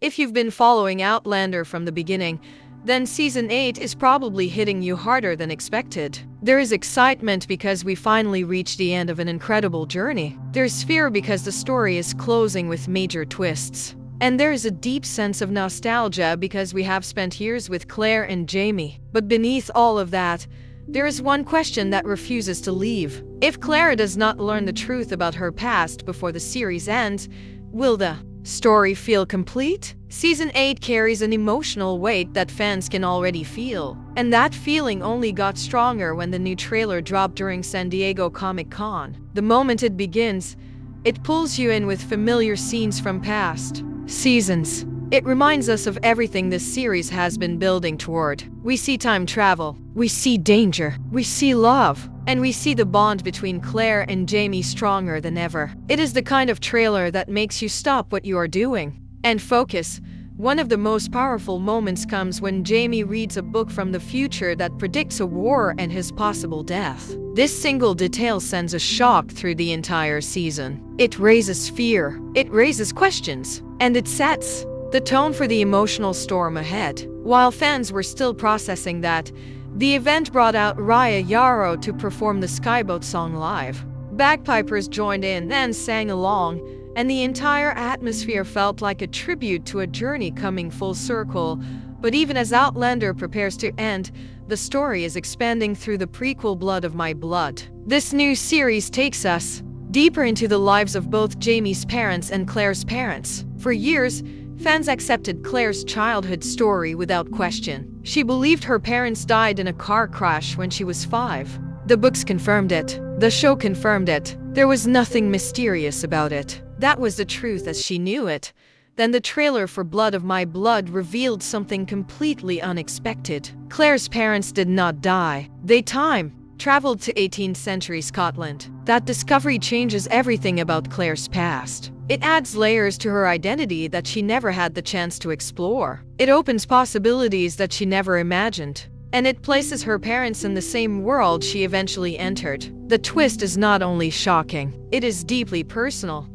If you've been following Outlander from the beginning, then Season 8 is probably hitting you harder than expected. There is excitement because we finally reached the end of an incredible journey. There's fear because the story is closing with major twists. And there is a deep sense of nostalgia because we have spent years with Claire and Jamie. But beneath all of that, there is one question that refuses to leave. If Claire does not learn the truth about her past before the series ends, will the story feel complete? Season 8 carries an emotional weight that fans can already feel. And that feeling only got stronger when the new trailer dropped during San Diego Comic-Con. The moment it begins, it pulls you in with familiar scenes from past seasons. It reminds us of everything this series has been building toward. We see time travel, we see danger, we see love, and we see the bond between Claire and Jamie stronger than ever. It is the kind of trailer that makes you stop what you are doing and focus. One of the most powerful moments comes when Jamie reads a book from the future that predicts a war and his possible death. This single detail sends a shock through the entire season. It raises fear, it raises questions, and it sets the tone for the emotional storm ahead. While fans were still processing that, the event brought out Raya Yarrow to perform the Skyboat song live. Bagpipers joined in and sang along, and the entire atmosphere felt like a tribute to a journey coming full circle. But even as Outlander prepares to end, the story is expanding through the prequel Blood of My Blood. This new series takes us deeper into the lives of both Jamie's parents and Claire's parents. For years, fans accepted Claire's childhood story without question. She believed her parents died in a car crash when she was 5. The books confirmed it. The show confirmed it. There was nothing mysterious about it. That was the truth as she knew it. Then the trailer for Blood of My Blood revealed something completely unexpected. Claire's parents did not die. They traveled to 18th century Scotland. That discovery changes everything about Claire's past. It adds layers to her identity that she never had the chance to explore. It opens possibilities that she never imagined. And it places her parents in the same world she eventually entered. The twist is not only shocking, it is deeply personal.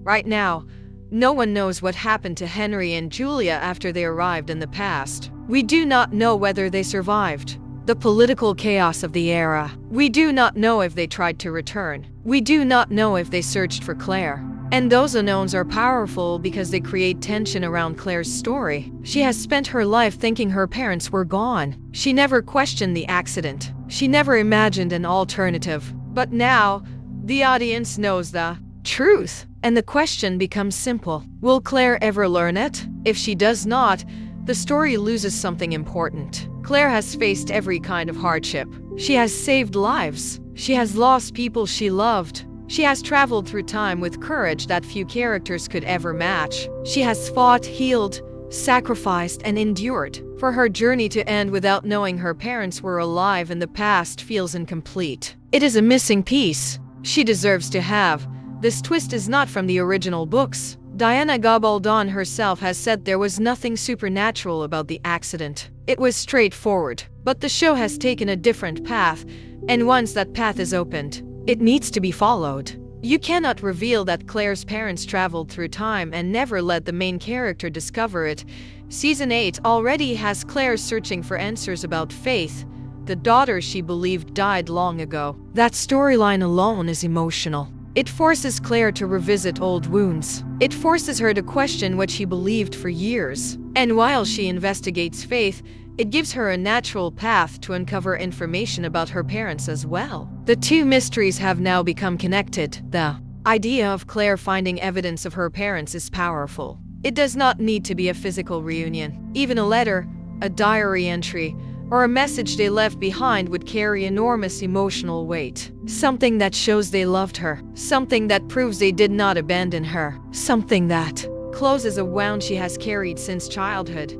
Right now, no one knows what happened to Henry and Julia after they arrived in the past. We do not know whether they survived the political chaos of the era. We do not know if they tried to return. We do not know if they searched for Claire. And those unknowns are powerful because they create tension around Claire's story. She has spent her life thinking her parents were gone. She never questioned the accident. She never imagined an alternative. But now, the audience knows the truth. And the question becomes simple. Will Claire ever learn it? If she does not, the story loses something important. Claire has faced every kind of hardship. She has saved lives. She has lost people she loved. She has traveled through time with courage that few characters could ever match. She has fought, healed, sacrificed, and endured. For her journey to end without knowing her parents were alive in the past feels incomplete. It is a missing piece she deserves to have. This twist is not from the original books. Diana Gabaldon herself has said there was nothing supernatural about the accident. It was straightforward. But the show has taken a different path, and once that path is opened, it needs to be followed. You cannot reveal that Claire's parents traveled through time and never let the main character discover it. Season 8 already has Claire searching for answers about Faith, the daughter she believed died long ago. That storyline alone is emotional. It forces Claire to revisit old wounds. It forces her to question what she believed for years. And while she investigates Faith, it gives her a natural path to uncover information about her parents as well. The two mysteries have now become connected. The idea of Claire finding evidence of her parents is powerful. It does not need to be a physical reunion. Even a letter, a diary entry, or a message they left behind would carry enormous emotional weight. Something that shows they loved her. Something that proves they did not abandon her. Something that closes a wound she has carried since childhood.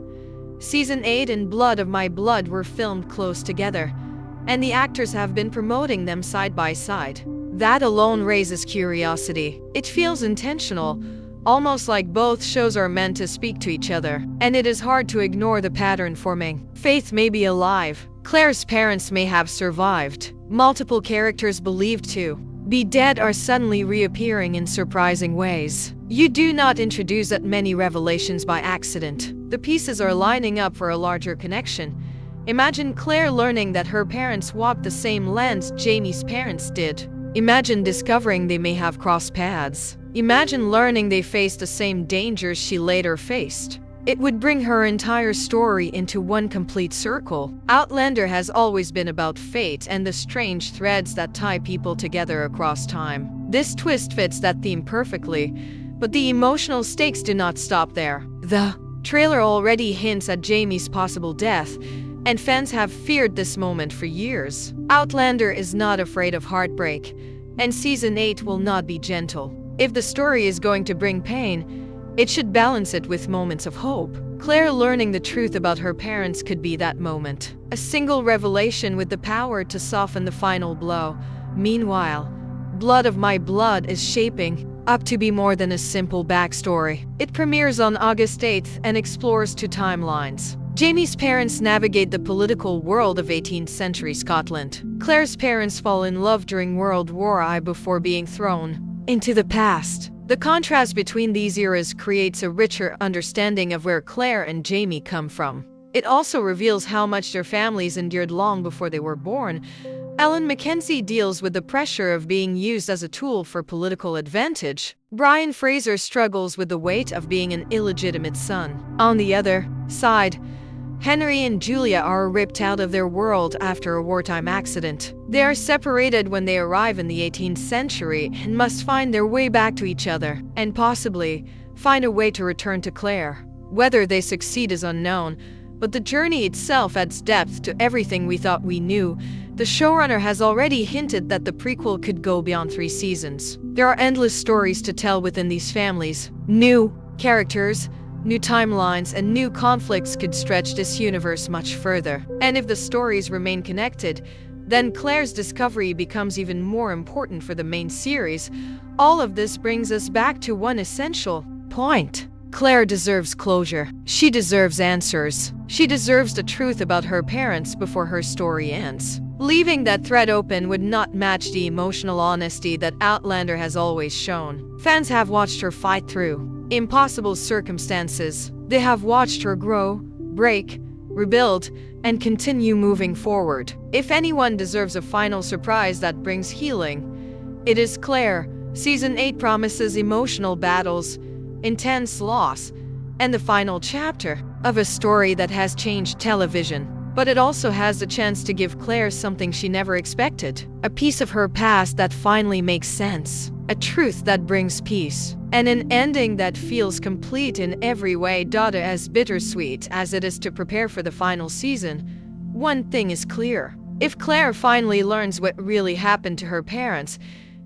Season 8 and Blood of My Blood were filmed close together, and the actors have been promoting them side by side. That alone raises curiosity. It feels intentional, almost like both shows are meant to speak to each other. And it is hard to ignore the pattern forming. Faith may be alive. Claire's parents may have survived. Multiple characters believed to be dead are suddenly reappearing in surprising ways. You do not introduce that many revelations by accident. The pieces are lining up for a larger connection. Imagine Claire learning that her parents walked the same lands Jamie's parents did. Imagine discovering they may have crossed paths. Imagine learning they faced the same dangers she later faced. It would bring her entire story into one complete circle. Outlander has always been about fate and the strange threads that tie people together across time. This twist fits that theme perfectly, but the emotional stakes do not stop there. The trailer already hints at Jamie's possible death, and fans have feared this moment for years. Outlander is not afraid of heartbreak, and Season 8 will not be gentle. If the story is going to bring pain, it should balance it with moments of hope. Claire learning the truth about her parents could be that moment. A single revelation with the power to soften the final blow. Meanwhile, Blood of My Blood is shaping up to be more than a simple backstory. It premieres on August 8th and explores two timelines. Jamie's parents navigate the political world of 18th century Scotland. Claire's parents fall in love during World War I before being thrown into the past. The contrast between these eras creates a richer understanding of where Claire and Jamie come from. It also reveals how much their families endured long before they were born. Ellen Mackenzie deals with the pressure of being used as a tool for political advantage. Brian Fraser struggles with the weight of being an illegitimate son. On the other side, Henry and Julia are ripped out of their world after a wartime accident. They are separated when they arrive in the 18th century and must find their way back to each other, and possibly find a way to return to Claire. Whether they succeed is unknown, but the journey itself adds depth to everything we thought we knew. The showrunner has already hinted that the prequel could go beyond 3 seasons. There are endless stories to tell within these families. New characters, new timelines, and new conflicts could stretch this universe much further. And if the stories remain connected, then Claire's discovery becomes even more important for the main series. All of this brings us back to one essential point. Claire deserves closure. She deserves answers. She deserves the truth about her parents before her story ends. Leaving that thread open would not match the emotional honesty that Outlander has always shown. Fans have watched her fight through impossible circumstances. They have watched her grow, break, rebuild, and continue moving forward. If anyone deserves a final surprise that brings healing, it is Claire. Season 8 promises emotional battles, intense loss, and the final chapter of a story that has changed television. But it also has the chance to give Claire something she never expected. A piece of her past that finally makes sense. A truth that brings peace. And an ending that feels complete in every way. As bittersweet as it is to prepare for the final season, one thing is clear. If Claire finally learns what really happened to her parents,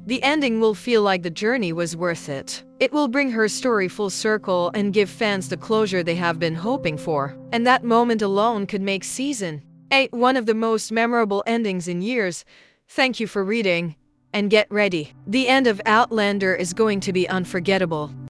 the ending will feel like the journey was worth it. It will bring her story full circle and give fans the closure they have been hoping for. And that moment alone could make Season 8 one of the most memorable endings in years. Thank you for reading, and get ready. The end of Outlander is going to be unforgettable.